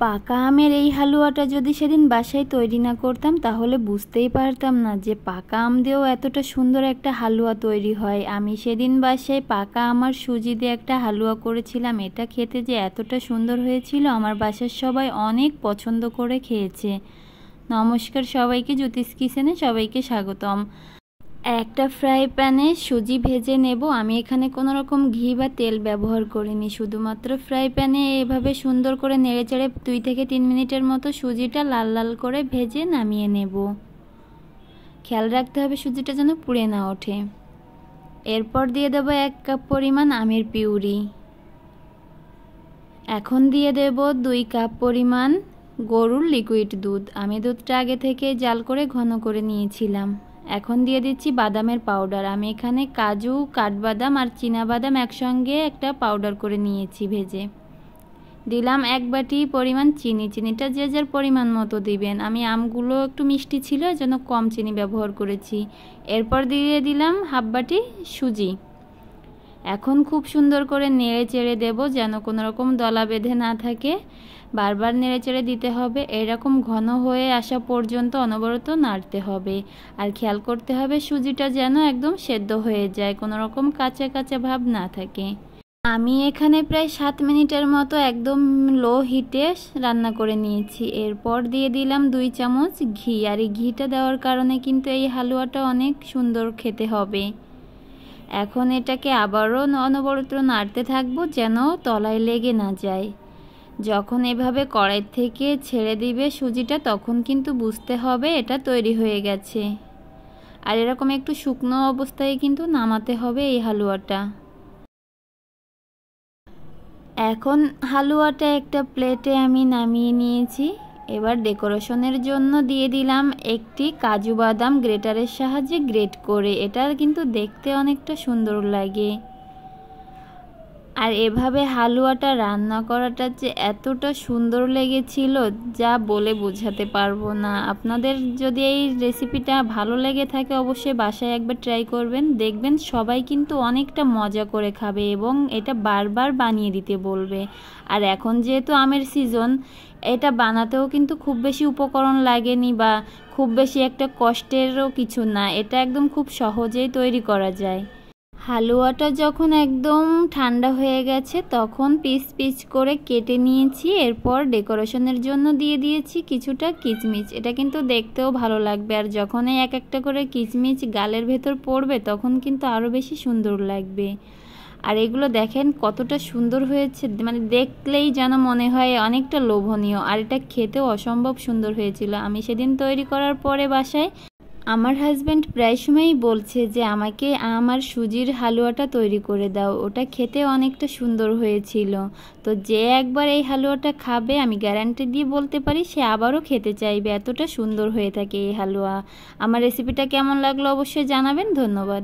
পাকা আমের এই হালুয়াটা যদি সেদিন বাসায় তৈরি না করতাম তাহলে বুঝতেই পারতাম না যে পাকা আম দিয়েও এতটা সুন্দর একটা হালুয়া তৈরি হয়। আমি সেদিন বাসায় পাকা আম আর সুজি দিয়ে একটা হালুয়া করেছিলাম। এটা খেতে যে এতটা সুন্দর হয়েছিল, আমার বাসার সবাই অনেক পছন্দ করে খেয়েছে। নমস্কার সবাইকে, জ্যোতিষ কিচেনে সবাইকে স্বাগতম। একটা ফ্রাই প্যানে সুজি ভেজে নেব। আমি এখানে কোনো রকম ঘি বা তেল ব্যবহার করিনি, শুধুমাত্র ফ্রাই প্যানে এভাবে সুন্দর করে নেড়েচেড়ে 2 থেকে 3 মিনিটের মতো সুজিটা লাল লাল করে ভেজে নামিয়ে নেব। খেয়াল রাখতে হবে সুজিটা যেন পুড়ে না ওঠে। এরপর দিয়ে দেব 1 কাপ পরিমাণ আমের পিউরি। এখন দিয়ে দেব 2 কাপ পরিমাণ গরুর লিকুইড দুধ। আমি দুধটা আগে থেকে জাল করে ঘন করে নিয়েছিলাম। এখন দিয়ে দিচ্ছি বাদামের পাউডার। আমি এখানে কাজু, কাঠবাদাম আর চীনাবাদাম একসঙ্গে একটা পাউডার করে নিয়েছি ভেজে। দিলাম 1 বাটি পরিমাণ চিনি। চিনিটা যে যার পরিমাণ মতো দিবেন। আমি আমগুলো একটু মিষ্টি ছিল এজন্য কম চিনি ব্যবহার করেছি। এরপর দিয়ে দিলাম 1/2 বাটি সুজি। এখন খুব সুন্দর করে নেড়ে চেড়ে দেব যেন কোনো রকম দলা বেঁধে না থাকে। বারবার নেড়ে চেড়ে দিতে হবে। এরকম ঘন হয়ে আসা পর্যন্ত অনবরত নাড়তে হবে। আর খেয়াল করতে হবে সুজিটা যেন একদম সেদ্ধ হয়ে যায়, কোনো রকম কাঁচা কাঁচা ভাব না থাকে। আমি এখানে প্রায় 7 মিনিটের মতো একদম লো হিটে রান্না করে নিয়েছি। এরপর দিয়ে দিলাম 2 চামচ ঘি। আর এই ঘিটা দেওয়ার কারণে কিন্তু এই হালুয়াটা অনেক সুন্দর খেতে হবে। এখন এটাকে আবারও অনবরত নাড়তে থাকবো যেন তলায় লেগে না যায়। যখন এভাবে কড়াই থেকে ছেড়ে দিবে সুজিটা, তখন কিন্তু বুঝতে হবে এটা তৈরি হয়ে গেছে। আর এরকম একটু শুকনো অবস্থায় কিন্তু নামাতে হবে এই হালুয়াটা। এখন হালুয়াটা একটা প্লেটে আমি নামিয়ে নিয়েছি। এবার ডেকোরেশনের জন্য দিয়ে দিলাম একটি কাজু বাদাম গ্রেটারের সাহায্যে গ্রেট করে। এটা কিন্তু দেখতে অনেকটা সুন্দর লাগে। আর এভাবে হালুয়াটা রান্না করাটা যে এতটা সুন্দর লেগেছিল যা বলে বোঝাতে পারবো না। আপনাদের যদি এই রেসিপিটা ভালো লেগে থাকে অবশ্যই বাসায় একবার ট্রাই করবেন, দেখবেন সবাই কিন্তু অনেকটা মজা করে খাবে এবং এটা বারবার বানিয়ে দিতে বলবে। আর এখন যেহেতু আমের সিজন, এটা বানাতেও কিন্তু খুব বেশি উপকরণ লাগেনি বা খুব বেশি একটা কষ্টেরও কিছু না। এটা একদম খুব সহজেই তৈরি করা যায়। হালুয়াটা যখন একদম ঠান্ডা হয়ে গেছে তখন পিস পিস করে কেটে নিয়েছি। এরপর ডেকোরেশনের জন্য দিয়ে দিয়েছি কিছুটা কিচমিচ। এটা কিন্তু দেখতেও ভালো লাগবে, আর যখন এই এক একটা করে কিচমিচ গালের ভেতর পড়বে তখন কিন্তু আরও বেশি সুন্দর লাগবে। আর এগুলো দেখেন কতটা সুন্দর হয়েছে, মানে দেখলেই যেন মনে হয় অনেকটা লোভনীয়। আর এটা খেতেও অসম্ভব সুন্দর হয়েছিল। আমি সেদিন তৈরি করার পরে বাসায় আমার হাজব্যান্ড প্রায় সময়ই বলছে যে আমাকে আমার সুজির হালুয়াটা তৈরি করে দাও, ওটা খেতে অনেকটা সুন্দর হয়েছিল। তো যে একবার এই হালুয়াটা খাবে আমি গ্যারান্টি দিয়ে বলতে পারি সে আবারও খেতে চাইবে, এতটা সুন্দর হয়ে থাকে এই হালুয়া। আমার রেসিপিটা কেমন লাগলো অবশ্যই জানাবেন। ধন্যবাদ।